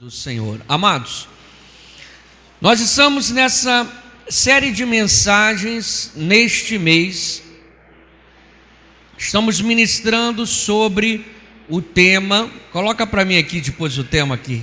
do Senhor. Amados, nós estamos nessa série de mensagens neste mês. Estamos ministrando sobre o tema, coloca para mim aqui depois o tema aqui.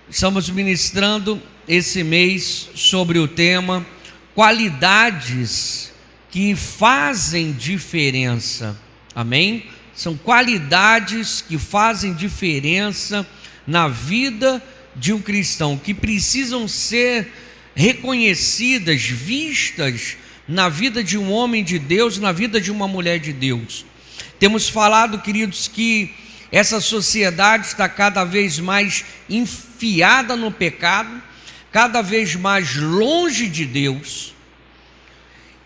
Estamos ministrando esse mês sobre o tema qualidades que fazem diferença. Amém? São qualidades que fazem diferença na vida de um cristão, que precisam ser reconhecidas, vistas na vida de um homem de Deus, na vida de uma mulher de Deus. Temos falado, queridos, que essa sociedade está cada vez mais enfiada no pecado, cada vez mais longe de Deus.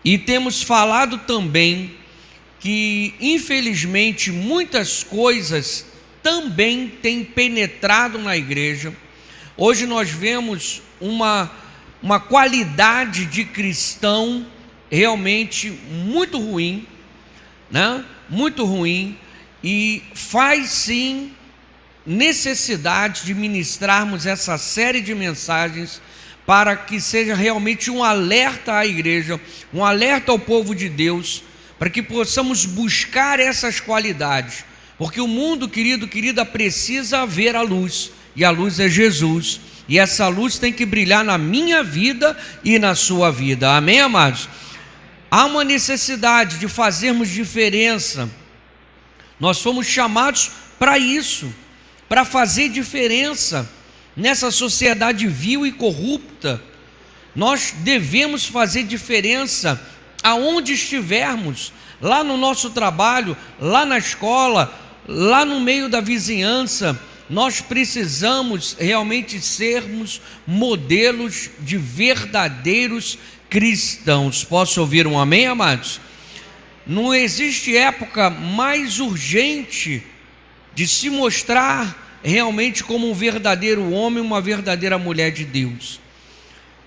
E temos falado também que, infelizmente, muitas coisas também têm penetrado na igreja. Hoje nós vemos uma qualidade de cristão realmente muito ruim, né? Muito ruim, e faz sim necessidade de ministrarmos essa série de mensagens para que seja realmente um alerta à igreja, um alerta ao povo de Deus, para que possamos buscar essas qualidades, porque o mundo, querida, precisa ver a luz, e a luz é Jesus, e essa luz tem que brilhar na minha vida e na sua vida. Amém, amados? Há uma necessidade de fazermos diferença. Nós fomos chamados para isso, para fazer diferença nessa sociedade vil e corrupta. Nós devemos fazer diferença aonde estivermos, lá no nosso trabalho, lá na escola, lá no meio da vizinhança. Nós precisamos realmente sermos modelos de verdadeiros cristãos. Posso ouvir um amém, amados? Não existe época mais urgente de se mostrar realmente como um verdadeiro homem, uma verdadeira mulher de Deus.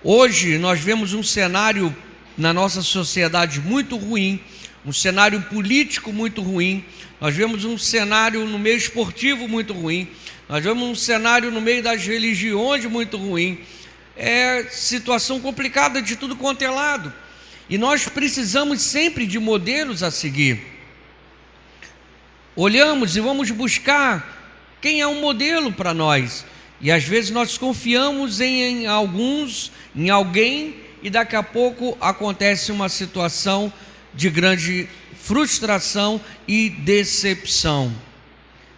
Hoje nós vemos um cenário na nossa sociedade muito ruim, um cenário político muito ruim, nós vemos um cenário no meio esportivo muito ruim, nós vemos um cenário no meio das religiões muito ruim. É situação complicada de tudo quanto é lado, e nós precisamos sempre de modelos a seguir. Olhamos e vamos buscar quem é um modelo para nós, e às vezes nós confiamos em alguém, e daqui a pouco acontece uma situação de grande frustração e decepção.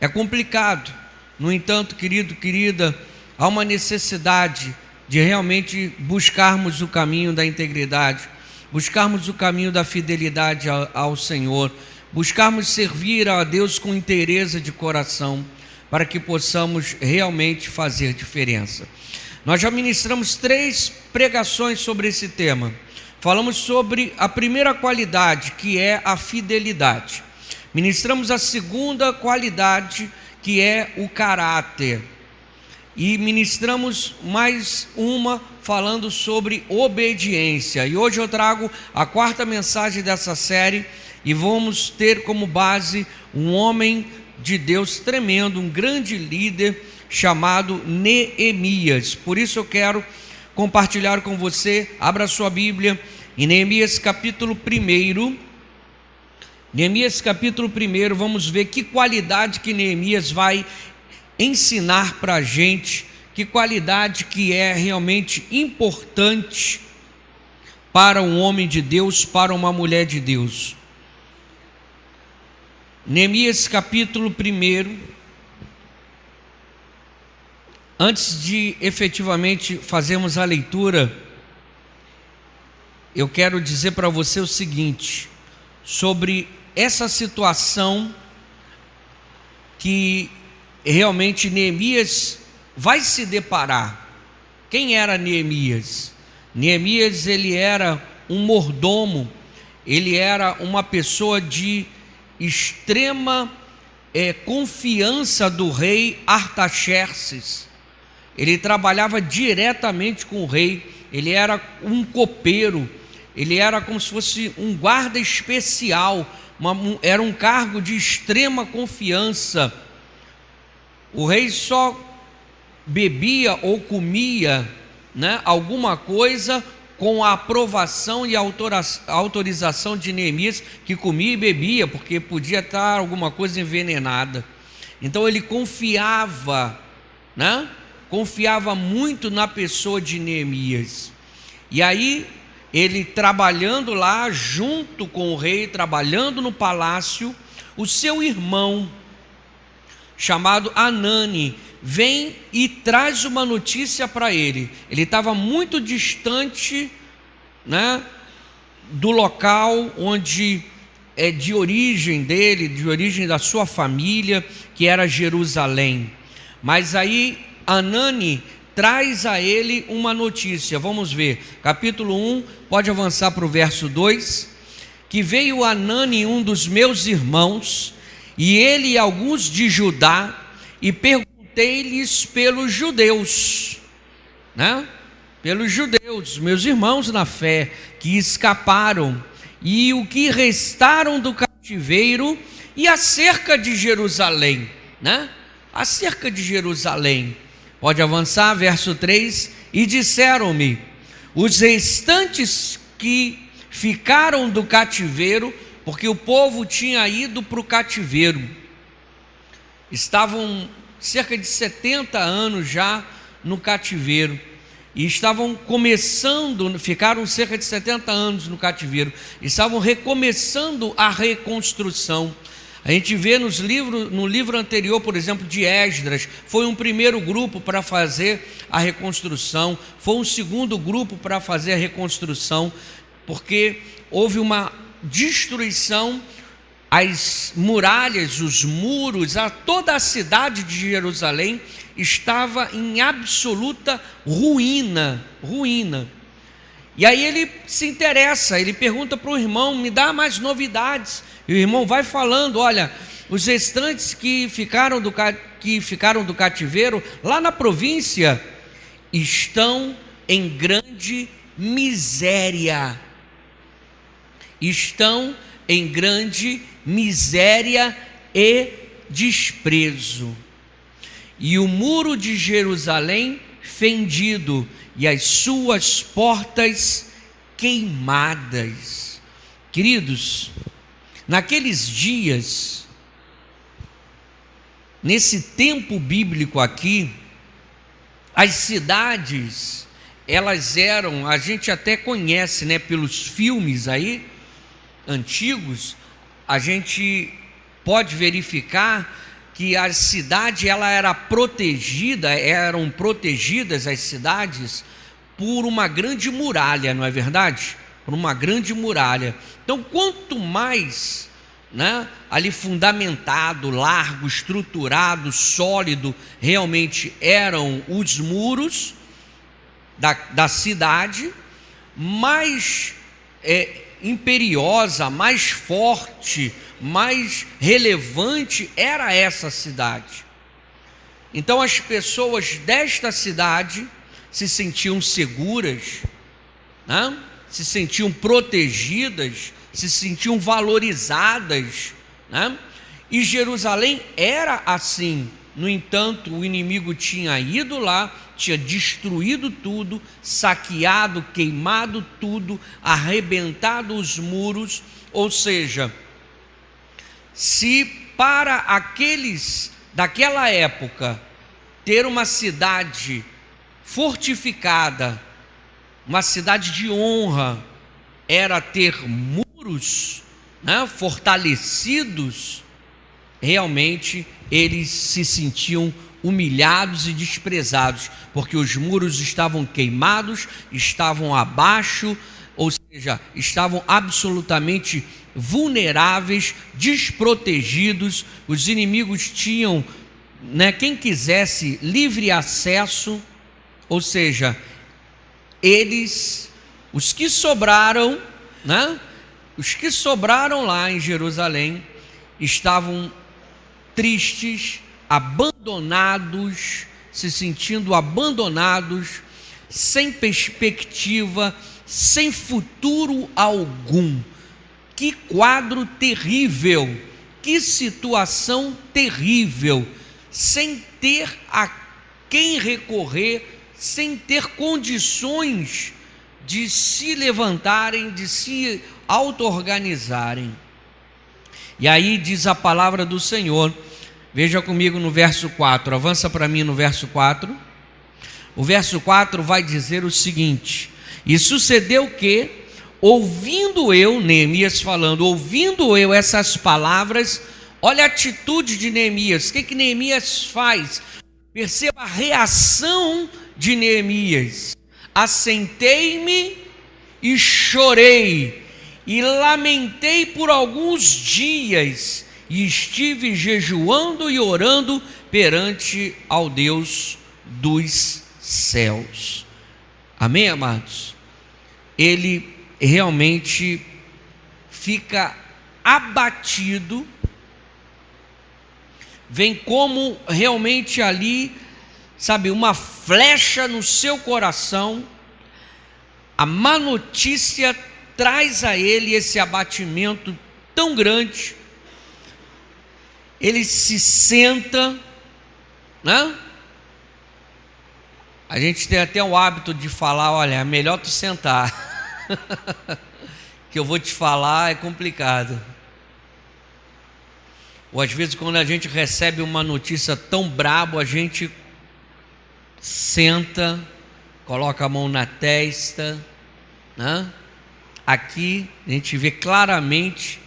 É complicado. No entanto, querida, há uma necessidade de realmente buscarmos o caminho da integridade, buscarmos o caminho da fidelidade ao Senhor, buscarmos servir a Deus com inteireza de coração, para que possamos realmente fazer diferença. Nós já ministramos 3 pregações sobre esse tema. Falamos sobre a primeira qualidade, que é a fidelidade. Ministramos a segunda qualidade, que é o caráter. E ministramos mais uma falando sobre obediência. E hoje eu trago a 4ª mensagem dessa série, e vamos ter como base um homem de Deus tremendo, um grande líder chamado Neemias. Por isso eu quero compartilhar com você. Abra sua Bíblia em Neemias capítulo 1. Neemias capítulo 1, vamos ver que qualidade que Neemias vai ensinar para a gente, que qualidade que é realmente importante para um homem de Deus, para uma mulher de Deus. Neemias capítulo 1. Antes de efetivamente fazermos a leitura, eu quero dizer para você o seguinte, sobre essa situação que realmente Neemias vai se deparar. Quem era Neemias? Neemias, ele era um mordomo, ele era uma pessoa de extrema confiança do rei Artaxerxes. Ele trabalhava diretamente com o rei, ele era um copeiro, ele era como se fosse um guarda especial, era um cargo de extrema confiança. O rei só bebia ou comia, né, alguma coisa com a aprovação e autorização de Neemias, que comia e bebia, porque podia estar alguma coisa envenenada. Então ele confiava, né? Confiava muito na pessoa de Neemias. E aí ele, trabalhando lá junto com o rei, trabalhando no palácio, o seu irmão, chamado Anani, vem e traz uma notícia para ele. Ele estava muito distante, né, do local onde é de origem dele, de origem da sua família, que era Jerusalém. Mas aí Anani traz a ele uma notícia. Vamos ver, capítulo 1, pode avançar para o verso 2. Que veio Anani, um dos meus irmãos, e ele e alguns de Judá, e perguntei-lhes pelos judeus, né? Pelos judeus, meus irmãos na fé, que escaparam, e o que restaram do cativeiro, e acerca de Jerusalém, né? Acerca de Jerusalém. Pode avançar, verso 3. E disseram-me: os restantes que ficaram do cativeiro, porque o povo tinha ido para o cativeiro, estavam cerca de 70 anos já no cativeiro, e estavam começando, ficaram cerca de 70 anos no cativeiro, estavam recomeçando a reconstrução. A gente vê no livro anterior, por exemplo, de Esdras, foi um primeiro grupo para fazer a reconstrução, foi um segundo grupo para fazer a reconstrução, porque houve uma destruição, as muralhas, os muros, toda a cidade de Jerusalém estava em absoluta ruína. E aí ele se interessa, ele pergunta para o irmão: me dá mais novidades. E o irmão vai falando: olha, os restantes que ficaram do cativeiro lá na província estão em grande miséria. Estão em grande miséria e desprezo. E o muro de Jerusalém fendido, e as suas portas queimadas. Queridos, naqueles dias, nesse tempo bíblico aqui, as cidades, elas eram, a gente até conhece, né, pelos filmes aí antigos, a gente pode verificar que a cidade, ela era protegida, eram protegidas as cidades por uma grande muralha, não é verdade? Por uma grande muralha. Então, quanto mais, né, ali fundamentado, largo, estruturado, sólido, realmente eram os muros da cidade, mais imperiosa, mais forte, mais relevante era essa cidade. Então as pessoas desta cidade se sentiam seguras, né? Se sentiam protegidas, se sentiam valorizadas, né? E Jerusalém era assim. No entanto, o inimigo tinha ido lá, tinha destruído tudo, saqueado, queimado tudo, arrebentado os muros. Ou seja, se para aqueles daquela época ter uma cidade fortificada, uma cidade de honra, era ter muros, né, fortalecidos, realmente eles se sentiam humilhados e desprezados, porque os muros estavam queimados, estavam abaixo, ou seja, estavam absolutamente vulneráveis, desprotegidos. Os inimigos tinham, né, quem quisesse livre acesso, ou seja, eles, os que sobraram, né, os que sobraram lá em Jerusalém, estavam tristes, abandonados, se sentindo abandonados, sem perspectiva, sem futuro algum. Que quadro terrível, que situação terrível, sem ter quem recorrer sem ter condições de se levantarem, de se auto-organizarem. E aí diz a palavra do Senhor, veja comigo no verso 4, avança para mim no verso 4. O verso 4 vai dizer o seguinte: e sucedeu que, ouvindo eu, Neemias falando, ouvindo eu essas palavras, olha a atitude de Neemias. O que Neemias faz? Perceba a reação de Neemias. Assentei-me e chorei, e lamentei por alguns dias, e estive jejuando e orando perante ao Deus dos céus. Amém, amados? Ele realmente fica abatido, vem como realmente ali, sabe, uma flecha no seu coração. A má notícia traz a ele esse abatimento tão grande. Ele se senta, né? A gente tem até o hábito de falar: olha, é melhor tu sentar, que eu vou te falar é complicado. Ou às vezes quando a gente recebe uma notícia tão braba, a gente senta, coloca a mão na testa, né? Aqui a gente vê claramente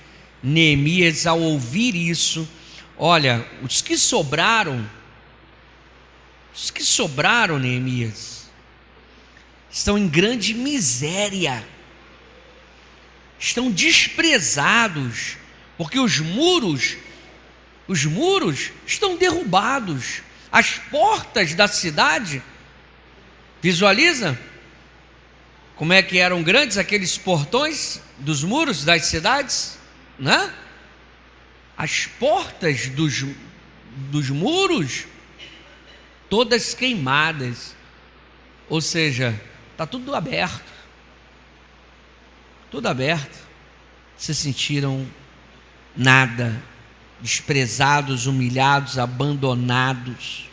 Neemias, ao ouvir isso, olha, os que sobraram, Neemias, estão em grande miséria, estão desprezados, porque os muros estão derrubados, as portas da cidade, visualiza como é que eram grandes aqueles portões dos muros das cidades, né? As portas dos muros todas queimadas, ou seja, está tudo aberto, se sentiram nada, desprezados, humilhados, abandonados,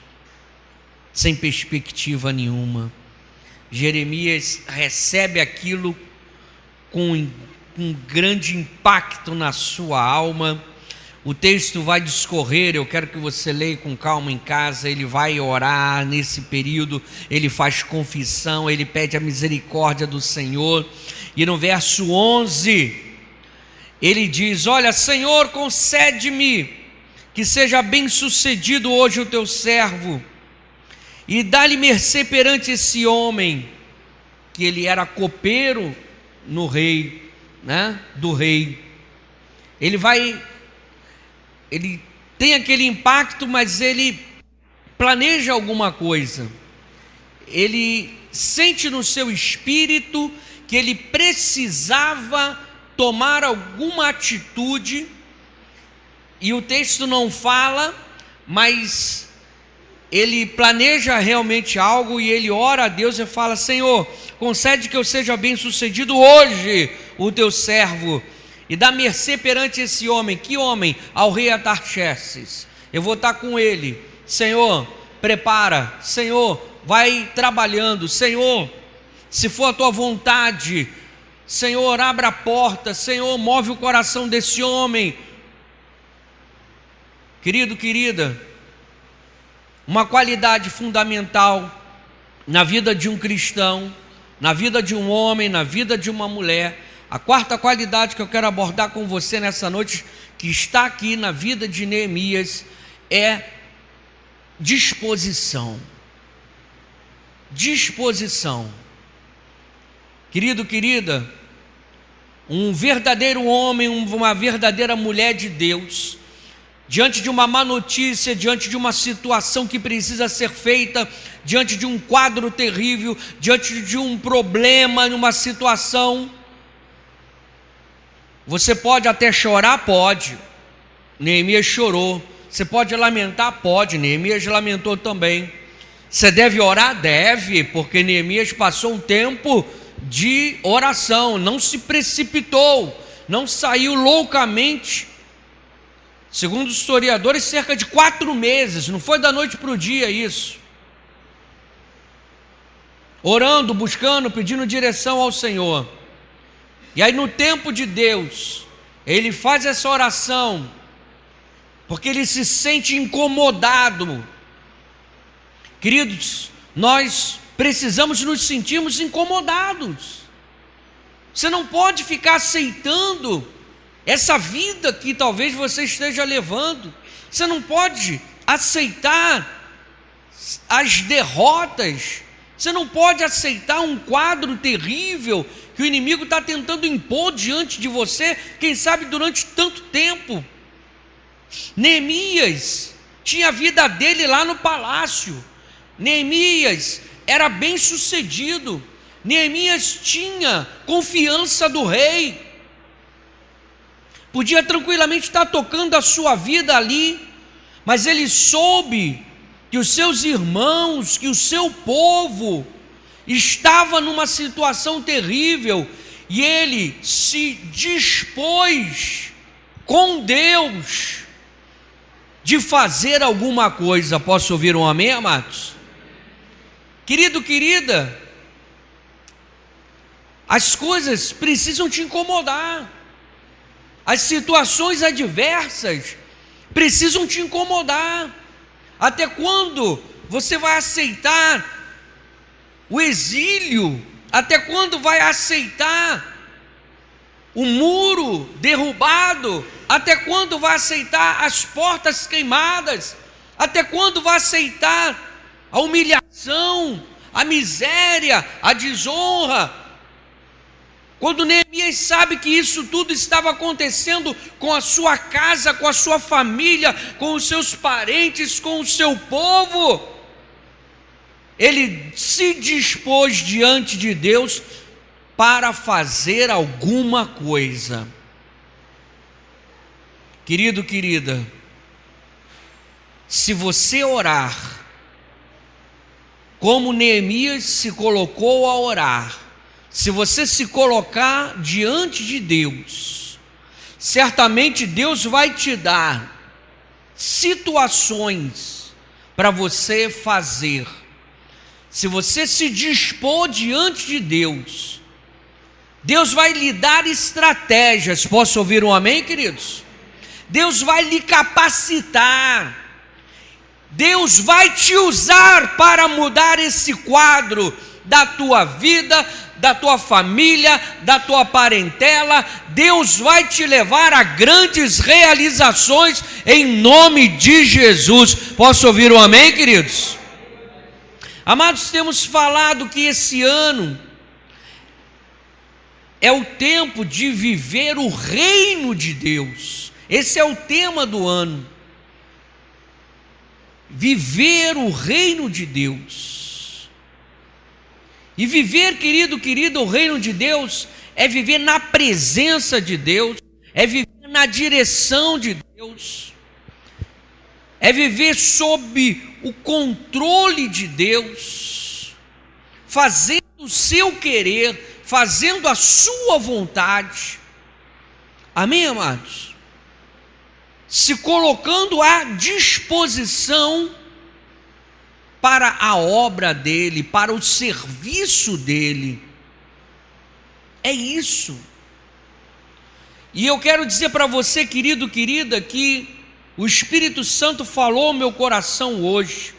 sem perspectiva nenhuma. Jeremias recebe aquilo com um grande impacto na sua alma. O texto vai discorrer, eu quero que você leia com calma em casa. Ele vai orar nesse período, ele faz confissão, ele pede a misericórdia do Senhor. E no verso 11, ele diz: olha, Senhor, concede-me que seja bem sucedido hoje o teu servo, e dá-lhe mercê perante esse homem, que ele era copeiro no rei, né, do rei. Ele tem aquele impacto, mas ele planeja alguma coisa. Ele sente no seu espírito que ele precisava tomar alguma atitude, e o texto não fala, mas ele planeja realmente algo, e ele ora a Deus e fala: Senhor, concede que eu seja bem sucedido hoje o teu servo, e dá mercê perante esse homem. Que homem? Ao rei Artaxerxes. Eu vou estar com ele. Senhor, prepara. Senhor, vai trabalhando. Senhor, se for a tua vontade, Senhor, abra a porta. Senhor, move o coração desse homem. Querido, querida, uma qualidade fundamental na vida de um cristão, na vida de um homem, na vida de uma mulher. A quarta qualidade que eu quero abordar com você nessa noite, que está aqui na vida de Neemias, é disposição. Disposição. Querido, querida, um verdadeiro homem, uma verdadeira mulher de Deus, diante de uma má notícia, diante de uma situação que precisa ser feita, diante de um quadro terrível, diante de um problema, numa situação, você pode até chorar? Pode. Neemias chorou. Você pode lamentar? Pode. Neemias lamentou também. Você deve orar? Deve, porque Neemias passou um tempo de oração, não se precipitou, não saiu loucamente. Segundo os historiadores, cerca de 4 meses, não foi da noite para o dia isso. orando, buscando, pedindo direção ao Senhor. E aí no tempo de Deus, ele faz essa oração, porque ele se sente incomodado. Queridos, nós precisamos nos sentirmos incomodados. Você não pode ficar aceitando essa vida que talvez você esteja levando. Você não pode aceitar as derrotas. Você não pode aceitar um quadro terrível que o inimigo está tentando impor diante de você, quem sabe durante tanto tempo. Neemias tinha a vida dele lá no palácio. Neemias era bem sucedido. Neemias tinha confiança do rei. Podia tranquilamente estar tocando a sua vida ali, mas ele soube que os seus irmãos, que o seu povo estava numa situação terrível, e ele se dispôs com Deus de fazer alguma coisa. Posso ouvir um amém, amados? Querido, querida, as coisas precisam te incomodar, as situações adversas precisam te incomodar. Até quando você vai aceitar o exílio? Até quando vai aceitar o muro derrubado? Até quando vai aceitar as portas queimadas? Até quando vai aceitar a humilhação, a miséria, a desonra? Quando Neemias sabe que isso tudo estava acontecendo com a sua casa, com a sua família, com os seus parentes, com o seu povo, ele se dispôs diante de Deus para fazer alguma coisa. Querido, querida, se você orar como Neemias se colocou a orar, se você se colocar diante de Deus, certamente Deus vai te dar situações para você fazer. Se você se dispor diante de Deus, Deus vai lhe dar estratégias. Posso ouvir um amém, queridos? Deus vai lhe capacitar. Deus vai te usar para mudar esse quadro da tua vida, da tua família, da tua parentela. Deus vai te levar a grandes realizações em nome de Jesus. Posso ouvir um amém, queridos? Amados, temos falado que esse ano é o tempo de viver o reino de Deus. Esse é o tema do ano. Viver o reino de Deus. E viver, querido, querida, o reino de Deus é viver na presença de Deus, é viver na direção de Deus, é viver sob o controle de Deus, fazendo o seu querer, fazendo a sua vontade. Amém, amados? Se colocando à disposição para a obra dele, para o serviço dele. É isso. E eu quero dizer para você, querido, querida, que o Espírito Santo falou ao meu coração hoje,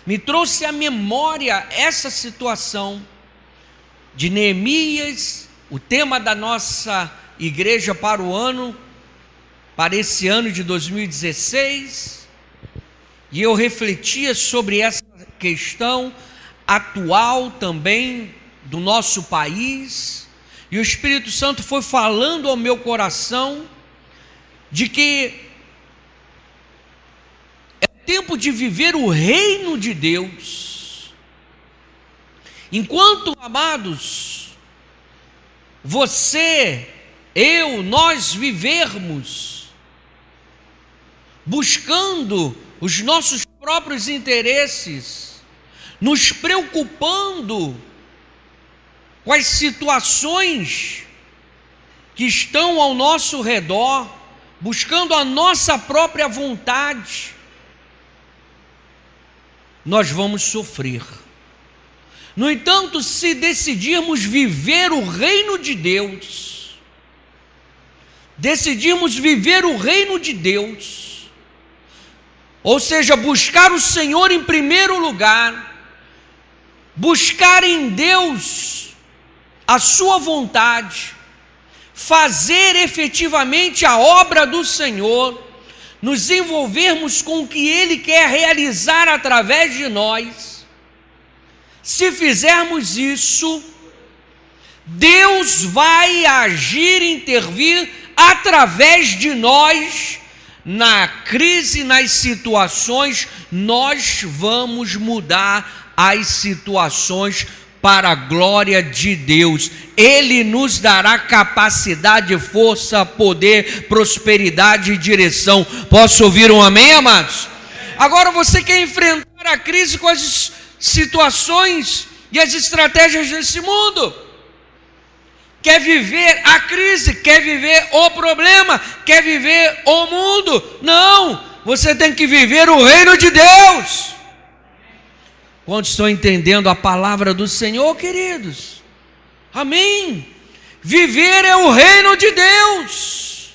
me trouxe à memória essa situação de Neemias, o tema da nossa igreja para esse ano de 2016, e eu refletia sobre essa questão atual também do nosso país, e o Espírito Santo foi falando ao meu coração de que é tempo de viver o reino de Deus. Enquanto, amados, você, eu, nós vivermos buscando os nossos próprios interesses, nos preocupando com as situações que estão ao nosso redor, buscando a nossa própria vontade, nós vamos sofrer. No entanto, se decidirmos viver o reino de Deus, ou seja, buscar o Senhor em primeiro lugar, buscar em Deus a sua vontade, fazer efetivamente a obra do Senhor, nos envolvermos com o que Ele quer realizar através de nós. Se fizermos isso, Deus vai agir, intervir através de nós na crise, nas situações. Nós vamos mudar as situações para a glória de Deus. Ele nos dará capacidade, força, poder, prosperidade e direção. Posso ouvir um amém, amados? Agora você quer enfrentar a crise com as situações e as estratégias desse mundo? Quer viver a crise, quer viver o problema, quer viver o mundo? Não, você tem que viver o reino de Deus. Quantos estão entendendo a palavra do Senhor, queridos? Amém? Viver é o reino de Deus,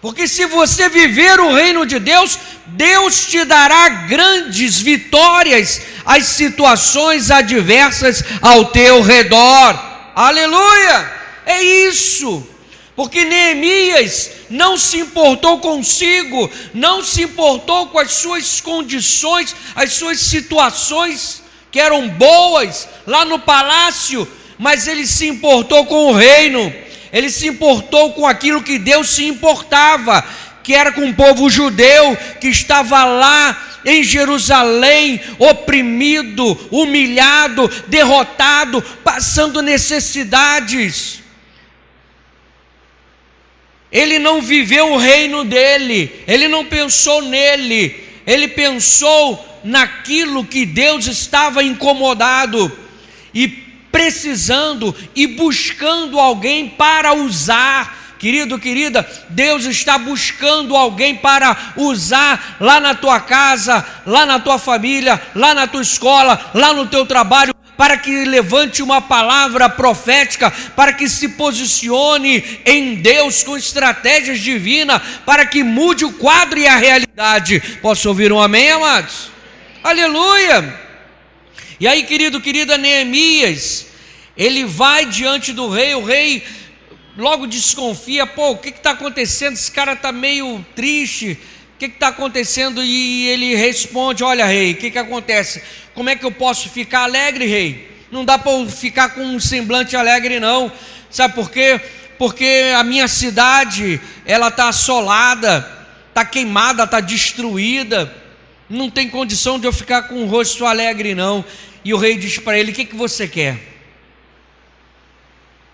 porque se você viver o reino de Deus, Deus te dará grandes vitórias às situações adversas ao teu redor. Aleluia! É isso, porque Neemias não se importou consigo, não se importou com as suas condições, as suas situações que eram boas lá no palácio, mas ele se importou com o reino, ele se importou com aquilo que Deus se importava, que era com o povo judeu que estava lá em Jerusalém, oprimido, humilhado, derrotado, passando necessidades. Ele não viveu o reino dele, ele não pensou nele, ele pensou naquilo que Deus estava incomodado e precisando e buscando alguém para usar. Querido, querida, Deus está buscando alguém para usar lá na tua casa, lá na tua família, lá na tua escola, lá no teu trabalho, para que levante uma palavra profética, para que se posicione em Deus com estratégias divinas, para que mude o quadro e a realidade. Posso ouvir um amém, amados? Aleluia! E aí, querido, querida, Neemias, ele vai diante do rei, o rei logo desconfia, o que está acontecendo? Esse cara está meio triste, o que está acontecendo? E ele responde: olha, rei, o que acontece? Como é que eu posso ficar alegre, rei? Não dá para eu ficar com um semblante alegre, não. Sabe por quê? Porque a minha cidade, ela está assolada, está queimada, está destruída, não tem condição de eu ficar com o rosto alegre, não. E o rei diz para ele: o que você quer?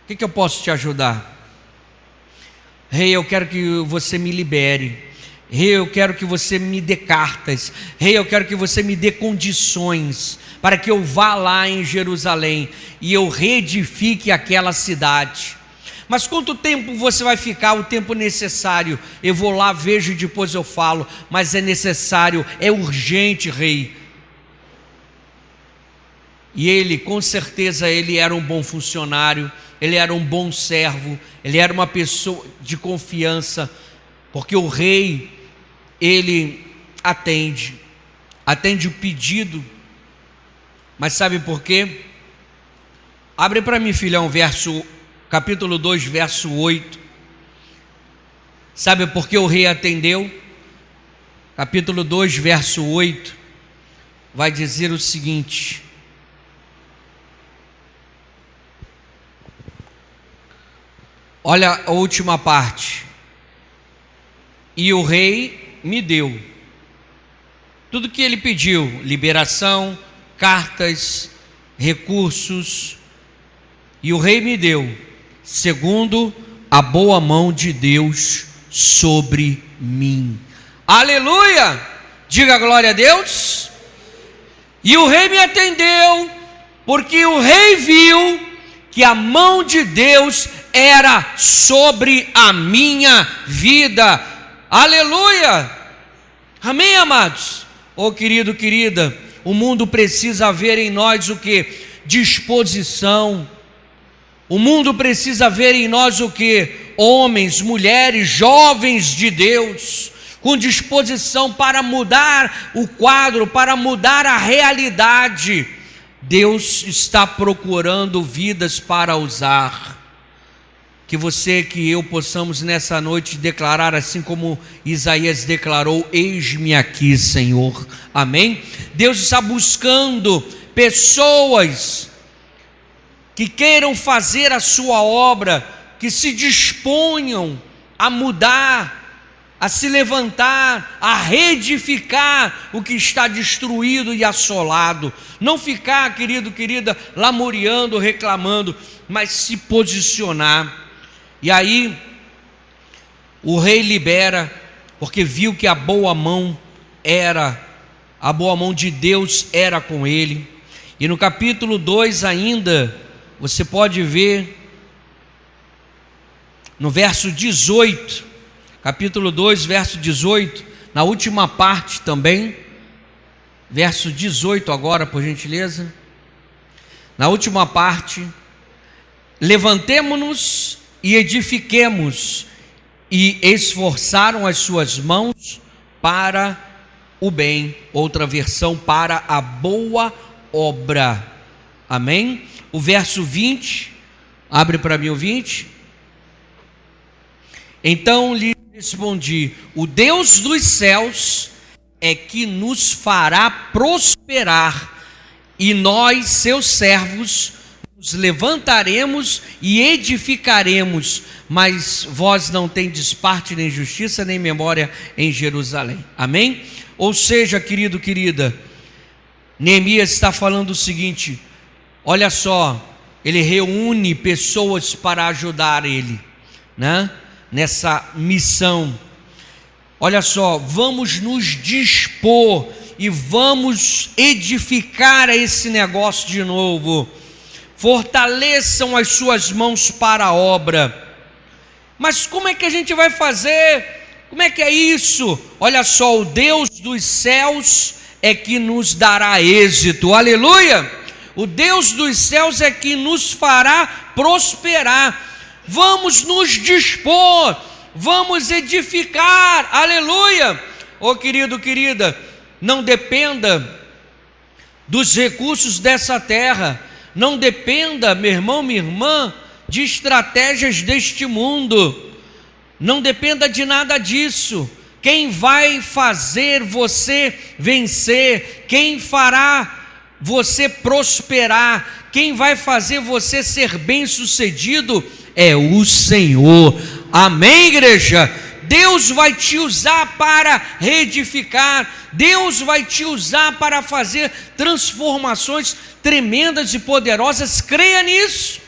O que eu posso te ajudar? Rei, eu quero que você me libere. Rei, eu quero que você me dê cartas. Rei, eu quero que você me dê condições para que eu vá lá em Jerusalém e eu reedifique aquela cidade. Mas quanto tempo você vai ficar? O tempo necessário. Eu vou lá, vejo e depois eu falo. Mas é necessário, é urgente, rei. E ele, com certeza, ele era um bom funcionário, ele era um bom servo, ele era uma pessoa de confiança, porque o rei, ele atende o pedido. Mas sabe por quê? Abre para mim, filhão, capítulo 2, verso 8. Sabe por que o rei atendeu? Capítulo 2, verso 8, vai dizer o seguinte: olha a última parte. E o rei me deu tudo que ele pediu: liberação, cartas, recursos. E o rei me deu, segundo a boa mão de Deus sobre mim. Aleluia! Diga glória a Deus. E o rei me atendeu, porque o rei viu que a mão de Deus era sobre a minha vida. Aleluia! Amém, amados? Querido, querida, o mundo precisa ver em nós o que? disposição. O mundo precisa ver em nós o que? Homens, mulheres, jovens de Deus, com disposição para mudar o quadro, para mudar a realidade. Deus está procurando vidas para usar. Que você, que eu possamos nessa noite declarar assim como Isaías declarou: eis-me aqui, Senhor. Amém? Deus está buscando pessoas que queiram fazer a sua obra, que se disponham a mudar, a se levantar, a reedificar o que está destruído e assolado. Não ficar, querido, querida, lamuriando, reclamando, mas se posicionar. E aí o rei libera, porque viu que a boa mão de Deus era com ele. E no capítulo 2 ainda, você pode ver no verso 18, capítulo 2, verso 18, na última parte também, verso 18 agora, por gentileza. Na última parte: levantemo-nos e edifiquemos, e esforçaram as suas mãos para o bem. Outra versão: para a boa obra. Amém? O verso 20, abre para mim o 20. Então lhe respondi: o Deus dos céus é que nos fará prosperar, e nós, seus servos, nos levantaremos e edificaremos, mas vós não tendes parte nem justiça nem memória em Jerusalém. Amém? Ou seja, querido, querida, Neemias está falando o seguinte: olha só, ele reúne pessoas para ajudar ele, né? Nessa missão. Olha só, vamos nos dispor e vamos edificar esse negócio de novo. Fortaleçam as suas mãos para a obra. Mas como é que a gente vai fazer? Como é que é isso? Olha só, o Deus dos céus é que nos dará êxito. Aleluia! O Deus dos céus é que nos fará prosperar. Vamos nos dispor, vamos edificar. Aleluia! Ô querido, querida, não dependa dos recursos dessa terra. Não dependa, meu irmão, minha irmã, de estratégias deste mundo. Não dependa de nada disso. Quem vai fazer você vencer, quem fará você prosperar, quem vai fazer você ser bem-sucedido é o Senhor. Amém, igreja? Deus vai te usar para reedificar, Deus vai te usar para fazer transformações tremendas e poderosas. Creia nisso.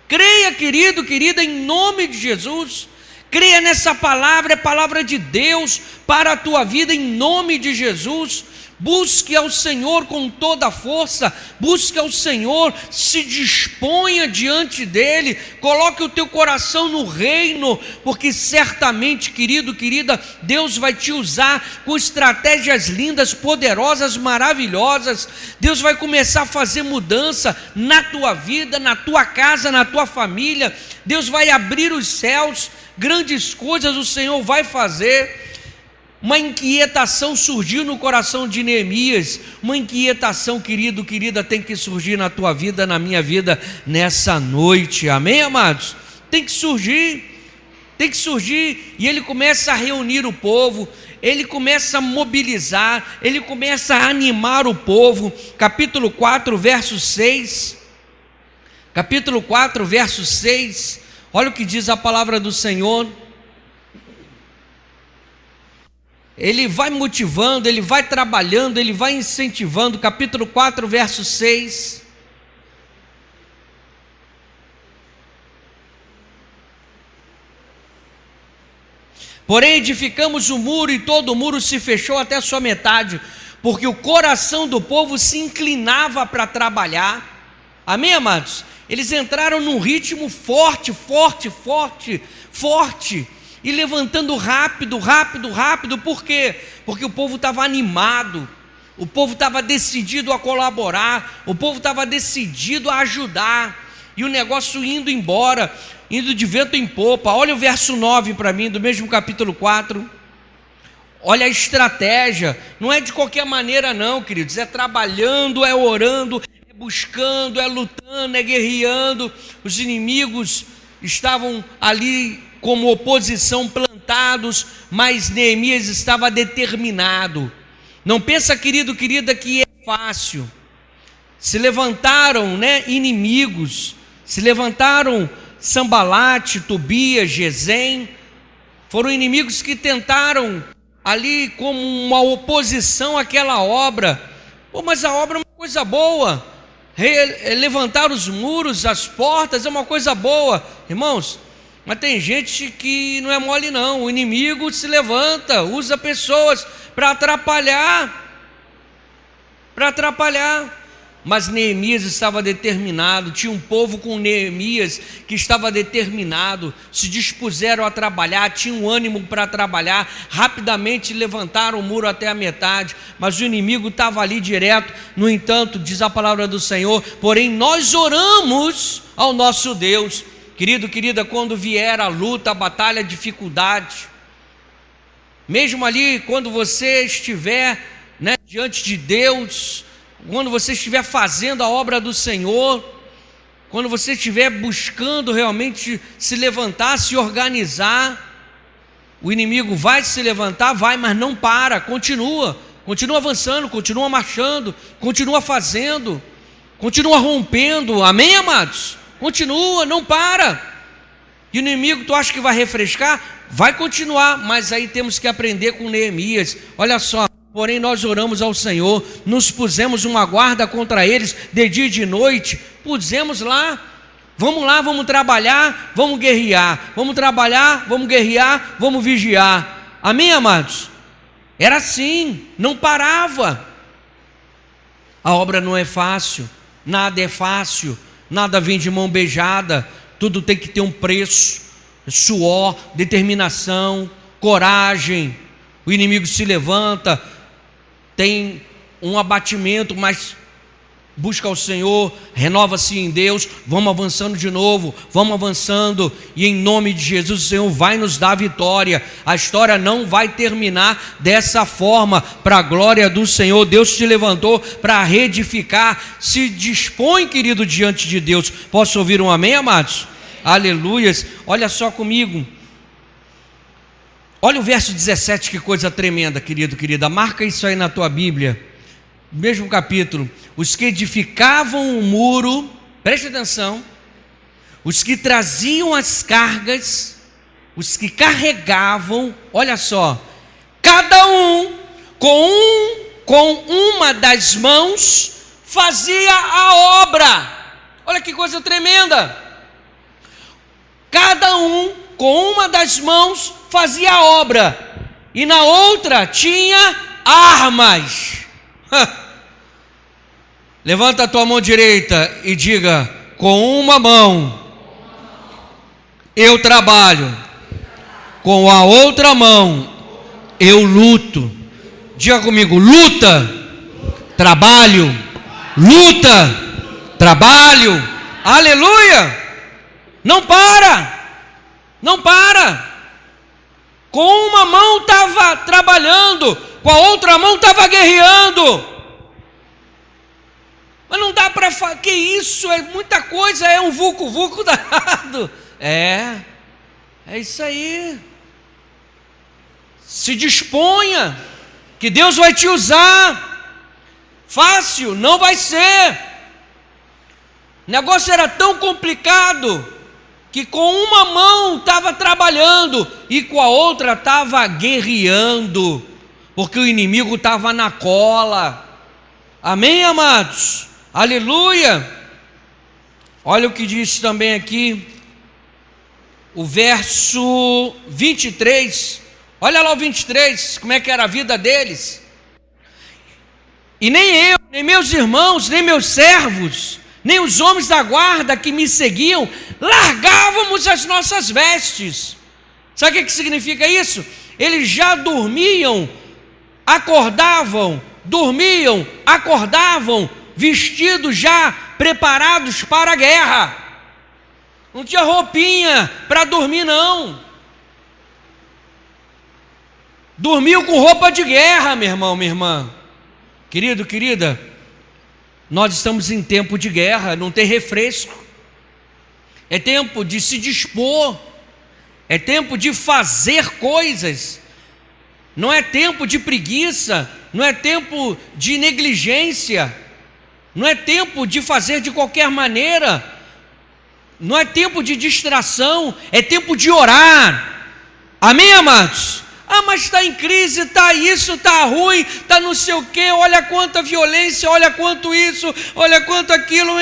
Creia, querido, querida, em nome de Jesus. Creia nessa palavra, é palavra de Deus para a tua vida, em nome de Jesus. Busque ao Senhor com toda a força, busque ao Senhor, se disponha diante dEle, coloque o teu coração no reino, porque certamente, querido, querida, Deus vai te usar com estratégias lindas, poderosas, maravilhosas. Deus vai começar a fazer mudança na tua vida, na tua casa, na tua família. Deus vai abrir os céus, grandes coisas o Senhor vai fazer. Uma inquietação surgiu no coração de Neemias. Uma inquietação, querido, querida, tem que surgir na tua vida, na minha vida, nessa noite. Amém, amados? Tem que surgir. E ele começa a reunir o povo, ele começa a mobilizar, ele começa a animar o povo. Capítulo 4, verso 6. Capítulo 4, verso 6. Olha o que diz a palavra do Senhor. Ele vai motivando, ele vai trabalhando, ele vai incentivando. Capítulo 4, verso 6. Porém edificamos o muro, e todo o muro se fechou até a sua metade, porque o coração do povo se inclinava para trabalhar. Amém, amados? Eles entraram num ritmo forte, e levantando rápido. Por quê? Porque o povo estava animado, O povo estava decidido a colaborar, o povo estava decidido a ajudar, e o negócio indo embora, indo de vento em popa. Olha o verso 9 para mim, do mesmo capítulo 4. Olha a estratégia, não é de qualquer maneira não, queridos, é trabalhando, é orando, é buscando, é lutando, é guerreando. Os inimigos estavam ali como oposição plantados, mas Neemias estava determinado. Não pensa, querido, querida, que é fácil. Se levantaram, inimigos, se levantaram Sambalate, Tobias, Gesem, foram inimigos que tentaram ali como uma oposição àquela obra. Mas a obra é uma coisa boa, levantar os muros, as portas é uma coisa boa, irmãos. Mas tem gente que não é mole não. O inimigo se levanta, usa pessoas para atrapalhar. Mas Neemias estava determinado. Tinha um povo com Neemias que estava determinado, se dispuseram a trabalhar, tinham ânimo para trabalhar, rapidamente levantaram o muro até a metade, mas o inimigo estava ali direto. No entanto, diz a palavra do Senhor, porém nós oramos ao nosso Deus. Querido, querida, quando vier a luta, a batalha, a dificuldade, mesmo ali quando você estiver diante de Deus, quando você estiver fazendo a obra do Senhor, quando você estiver buscando realmente se levantar, se organizar, o inimigo vai se levantar, mas não para, continua avançando, continua marchando, continua fazendo, continua rompendo, amém, amados? Continua, não para. E o inimigo, tu acha que vai refrescar? Vai continuar, mas aí temos que aprender com Neemias. Olha só, porém nós oramos ao Senhor, nos pusemos uma guarda contra eles de dia e de noite, pusemos lá, vamos trabalhar, vamos guerrear, vamos trabalhar, vamos guerrear, vamos vigiar, amém, amados? Era assim, não parava. A obra não é fácil, nada é fácil, nada vem de mão beijada, tudo tem que ter um preço, suor, determinação, coragem. O inimigo se levanta, tem um abatimento, mas busca o Senhor, renova-se em Deus, vamos avançando de novo, vamos avançando, e em nome de Jesus o Senhor vai nos dar vitória. A história não vai terminar dessa forma, para a glória do Senhor. Deus te levantou para reedificar, se dispõe, querido, diante de Deus. Posso ouvir um amém, amados? Aleluias. Olha só comigo, olha o verso 17, que coisa tremenda, querido, querida, marca isso aí na tua Bíblia, mesmo capítulo. Os que edificavam o muro, preste atenção, os que traziam as cargas, os que carregavam, olha só, cada um com uma das mãos fazia a obra. Olha que coisa tremenda. Cada um com uma das mãos fazia a obra, e na outra tinha armas. Levanta a tua mão direita e diga: com uma mão eu trabalho, com a outra mão eu luto. Diga comigo: luta, trabalho, luta, trabalho. Aleluia! Não para. Com uma mão estava trabalhando, com a outra mão estava guerreando. Mas não dá para falar, que isso, é muita coisa, é um vucu-vucu danado. É isso aí. Se disponha, que Deus vai te usar. Fácil não vai ser. O negócio era tão complicado que com uma mão estava trabalhando e com a outra estava guerreando, porque o inimigo estava na cola. Amém, amados? Aleluia! Olha o que diz também aqui, o verso 23. Olha lá o 23, como é que era a vida deles. E nem eu, nem meus irmãos, nem meus servos, nem os homens da guarda que me seguiam, largávamos as nossas vestes. Sabe o que significa isso? Eles já dormiam, acordavam dormiam, acordavam, vestidos já preparados para a guerra. Não tinha roupinha para dormir, não. Dormiu com roupa de guerra, meu irmão, minha irmã. Querido, querida, nós estamos em tempo de guerra, não tem refresco. É tempo de se dispor. É tempo de fazer coisas. Não é tempo de preguiça, não é tempo de negligência, não é tempo de fazer de qualquer maneira, não é tempo de distração, é tempo de orar. Amém, amados? Ah, mas está em crise, está isso, está ruim, está não sei o quê, olha quanta violência, olha quanto isso, olha quanto aquilo.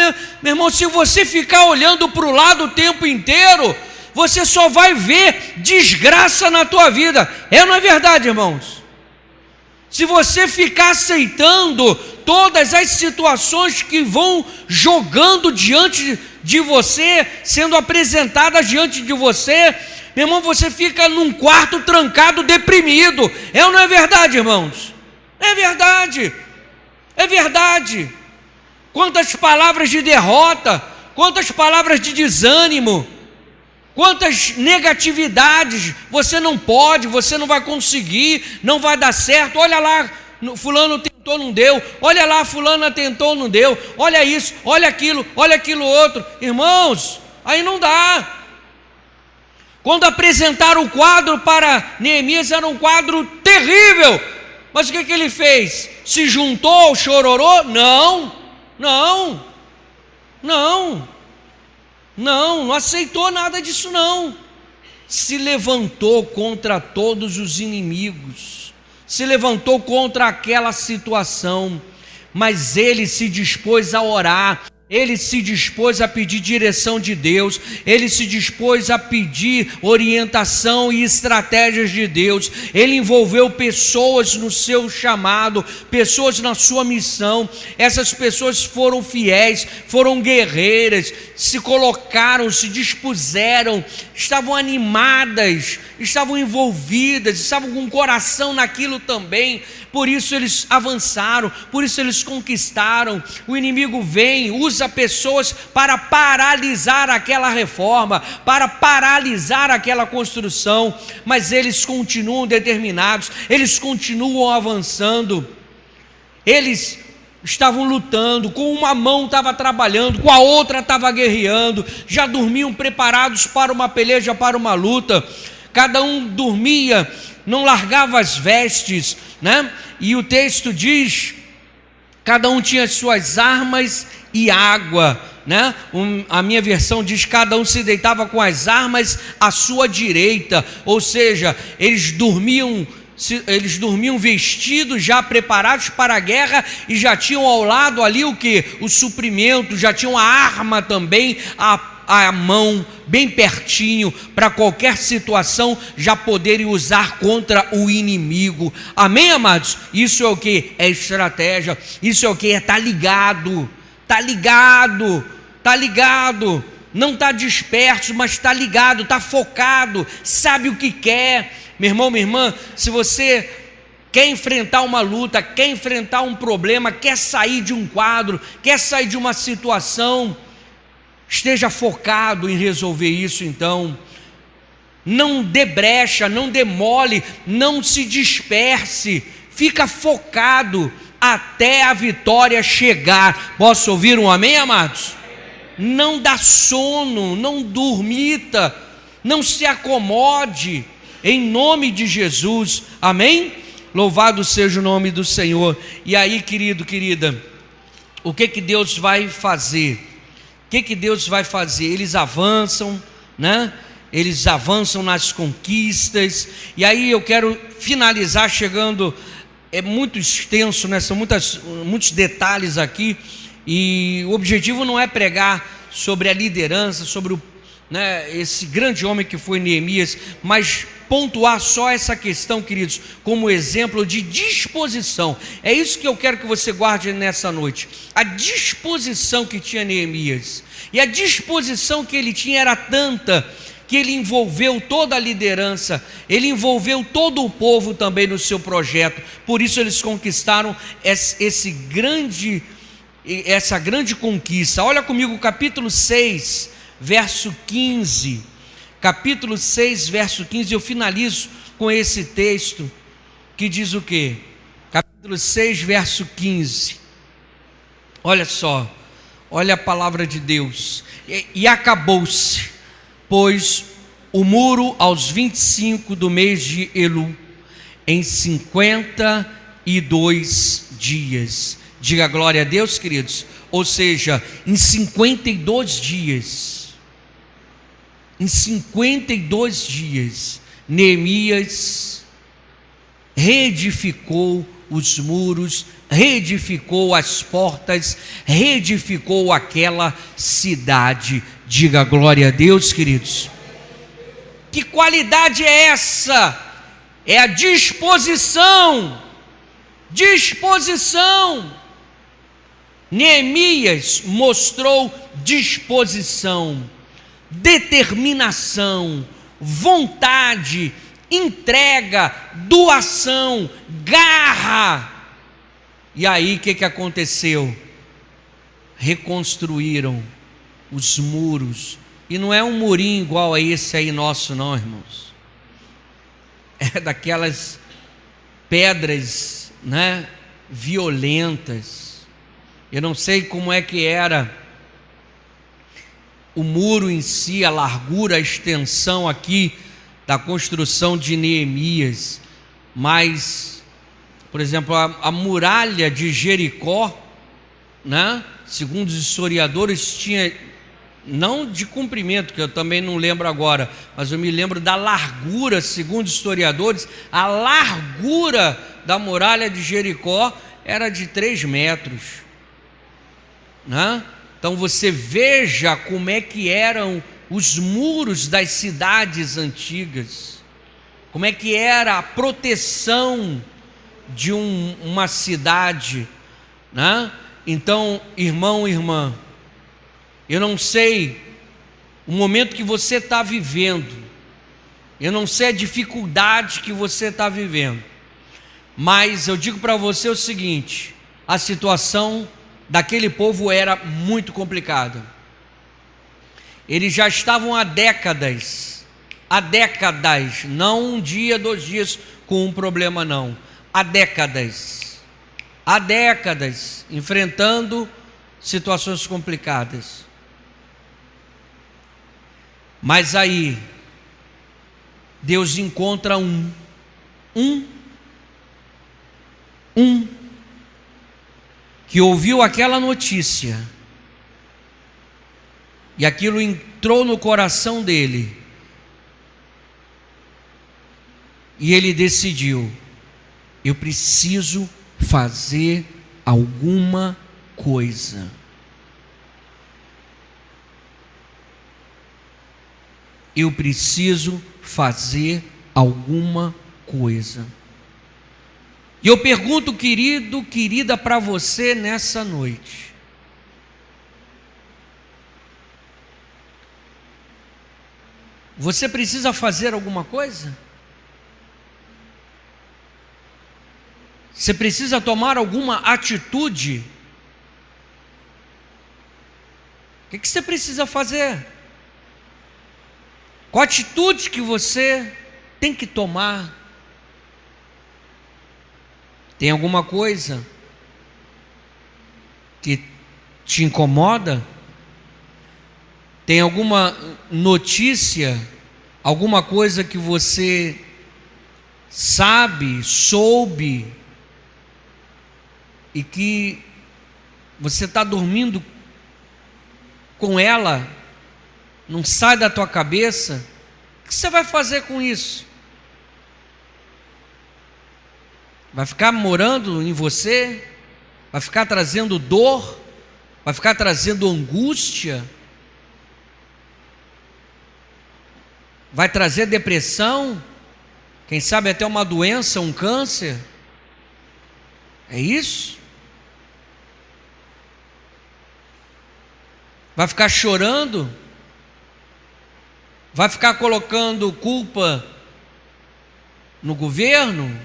Meu irmão, se você ficar olhando para o lado o tempo inteiro, você só vai ver desgraça na tua vida. É, não é verdade, irmãos? Se você ficar aceitando todas as situações que vão jogando diante de você, sendo apresentadas diante de você, meu irmão, você fica num quarto trancado, deprimido. É ou não é verdade, irmãos? É verdade. É verdade. Quantas palavras de derrota, quantas palavras de desânimo, quantas negatividades, você não pode, você não vai conseguir, não vai dar certo. Olha lá, fulano tentou, não deu. Olha lá, fulana tentou, não deu. Olha isso, olha aquilo outro. Irmãos, aí não dá. Quando apresentaram o quadro para Neemias, era um quadro terrível. Mas o que ele fez? Se juntou ao chororô? Não aceitou nada disso, não. Se levantou contra todos os inimigos, se levantou contra aquela situação, mas ele se dispôs a orar, ele se dispôs a pedir direção de Deus, ele se dispôs a pedir orientação e estratégias de Deus. Ele envolveu pessoas no seu chamado, pessoas na sua missão. Essas pessoas foram fiéis, foram guerreiras, se colocaram, se dispuseram, estavam animadas, estavam envolvidas, estavam com o coração naquilo também. Por isso eles avançaram, por isso eles conquistaram. O inimigo vem, usa pessoas para paralisar aquela reforma, para paralisar aquela construção, mas eles continuam determinados, eles continuam avançando. Eles estavam lutando, com uma mão estava trabalhando, com a outra estava guerreando, já dormiam preparados para uma peleja, para uma luta. Cada um dormia, não largava as vestes, né? E o texto diz: cada um tinha suas armas e água, né? A minha versão diz: cada um se deitava com as armas à sua direita. Ou seja, eles dormiam vestidos, já preparados para a guerra, e já tinham ao lado ali o que? O suprimento, já tinham a arma também, a mão bem pertinho, para qualquer situação já poderem usar contra o inimigo. Amém, amados? Isso é o que? É estratégia. Isso é o que? É estar ligado. Está ligado. Está ligado. Não está disperso, mas está ligado, está focado, sabe o que quer. Meu irmão, minha irmã, se você quer enfrentar uma luta, quer enfrentar um problema, quer sair de um quadro, quer sair de uma situação, esteja focado em resolver isso. Então, não dê brecha, não demole, não se disperse, fica focado até a vitória chegar. Posso ouvir um amém, amados? Não dá sono, não dormita, não se acomode, em nome de Jesus, amém? Louvado seja o nome do Senhor. E aí, querido, querida, o que Deus vai fazer? O que Deus vai fazer? Eles avançam, né? Eles avançam nas conquistas. E aí eu quero finalizar chegando, é muito extenso, né? São muitos detalhes aqui, e o objetivo não é pregar sobre a liderança, sobre esse grande homem que foi Neemias, mas pontuar só essa questão, queridos, como exemplo de disposição. É isso que eu quero que você guarde nessa noite. A disposição que tinha Neemias, e a disposição que ele tinha era tanta que ele envolveu toda a liderança, ele envolveu todo o povo também no seu projeto. Por isso eles conquistaram essa grande conquista. Olha comigo, capítulo 6, verso 15. Capítulo 6, verso 15, eu finalizo com esse texto que diz o quê? Capítulo 6, verso 15. Olha só, olha a palavra de Deus. E acabou-se, pois, o muro aos 25 do mês de Elu, em 52 dias. Diga glória a Deus, queridos. Ou seja, em 52 dias. Em 52 dias, Neemias reedificou os muros, reedificou as portas, reedificou aquela cidade. Diga glória a Deus, queridos. Que qualidade é essa? É a disposição. Disposição. Neemias mostrou disposição, determinação, vontade, entrega, doação, garra. E aí o que aconteceu? Reconstruíram os muros. E não é um murinho igual a esse aí nosso não, irmãos. É daquelas pedras, né, violentas. Eu não sei como é que era o muro em si, a largura, a extensão aqui da construção de Neemias, mas, por exemplo, a muralha de Jericó, né, segundo os historiadores, tinha, não de comprimento, que eu também não lembro agora, mas eu me lembro da largura, segundo os historiadores, a largura da muralha de Jericó era de 3 metros, né? Então você veja como é que eram os muros das cidades antigas, como é que era a proteção de uma cidade, né? Então, irmão, irmã, eu não sei o momento que você está vivendo, eu não sei a dificuldade que você está vivendo, mas eu digo para você o seguinte: a situação daquele povo era muito complicada. Eles já estavam há décadas, não um dia, 2 dias com um problema não, há décadas, enfrentando situações complicadas. Mas aí, Deus encontra um que ouviu aquela notícia, e aquilo entrou no coração dele, e ele decidiu: eu preciso fazer alguma coisa. Eu preciso fazer alguma coisa. E eu pergunto, querido, querida, para você nessa noite: você precisa fazer alguma coisa? Você precisa tomar alguma atitude? O que você precisa fazer? Qual atitude que você tem que tomar? Tem alguma coisa que te incomoda? Tem alguma notícia, alguma coisa que você soube, e que você está dormindo com ela, não sai da tua cabeça? O que você vai fazer com isso? Vai ficar morando em você? Vai ficar trazendo dor? Vai ficar trazendo angústia? Vai trazer depressão? Quem sabe até uma doença, um câncer? É isso? Vai ficar chorando? Vai ficar colocando culpa no governo,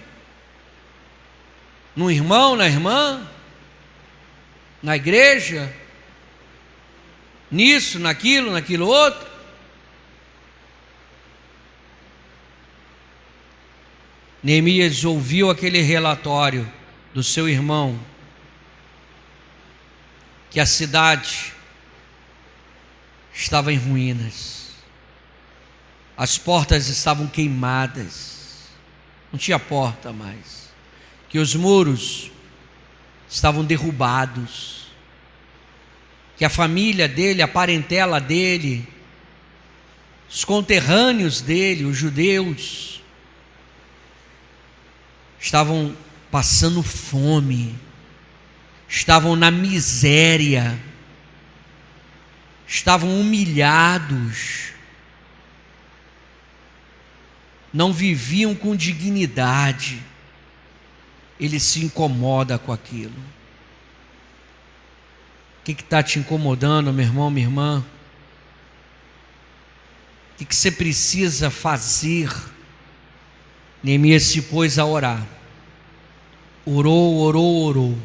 no irmão, na irmã, na igreja, nisso, naquilo outro? Neemias ouviu aquele relatório do seu irmão, que a cidade estava em ruínas, as portas estavam queimadas, não tinha porta mais, que os muros estavam derrubados, que a família dele, a parentela dele, os conterrâneos dele, os judeus, estavam passando fome, estavam na miséria, estavam humilhados, não viviam com dignidade. Ele se incomoda com aquilo. O que está te incomodando, meu irmão, minha irmã? O que você precisa fazer? Neemias se pôs a orar. Orou,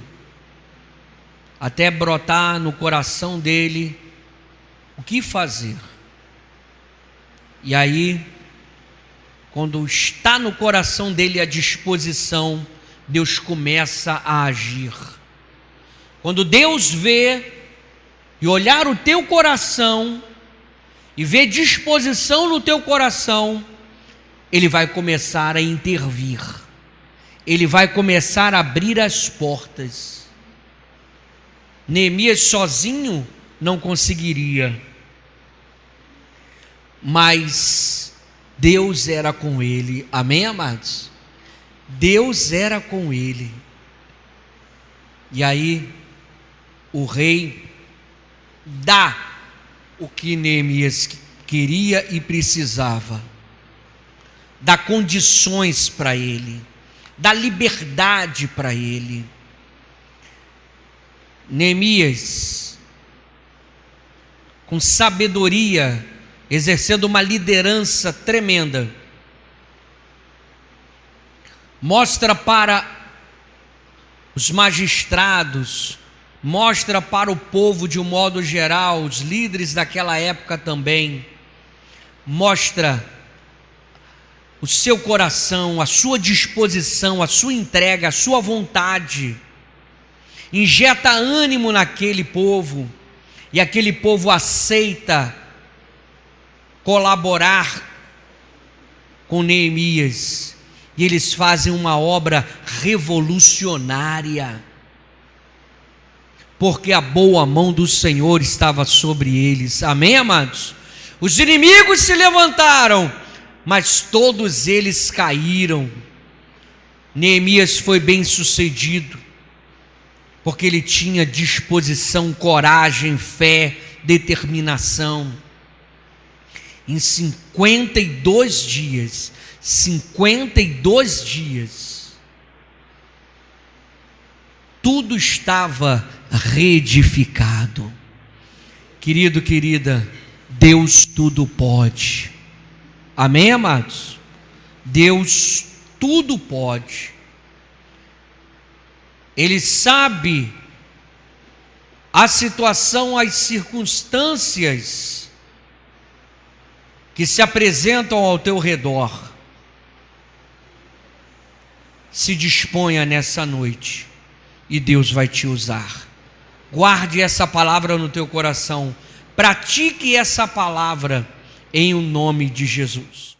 até brotar no coração dele o que fazer. E aí, quando está no coração dele a disposição, Deus começa a agir. Quando Deus vê e olhar o teu coração e ver disposição no teu coração, Ele vai começar a intervir. Ele vai começar a abrir as portas. Neemias sozinho não conseguiria, mas Deus era com ele. Amém, amados? Deus era com ele. E aí o rei dá o que Neemias queria e precisava, dá condições para ele, dá liberdade para ele. Neemias, com sabedoria, exercendo uma liderança tremenda, mostra para os magistrados, mostra para o povo de um modo geral, os líderes daquela época também, mostra o seu coração, a sua disposição, a sua entrega, a sua vontade, injeta ânimo naquele povo, e aquele povo aceita colaborar com Neemias, e eles fazem uma obra revolucionária, porque a boa mão do Senhor estava sobre eles. Amém, amados? Os inimigos se levantaram, mas todos eles caíram. Neemias foi bem sucedido, porque ele tinha disposição, coragem, fé, determinação. Em 52 dias, tudo estava reedificado. Querido, querida, Deus tudo pode. Amém, amados? Deus tudo pode. Ele sabe a situação, as circunstâncias que se apresentam ao teu redor. Se disponha nessa noite e Deus vai te usar. Guarde essa palavra no teu coração, pratique essa palavra em o nome de Jesus.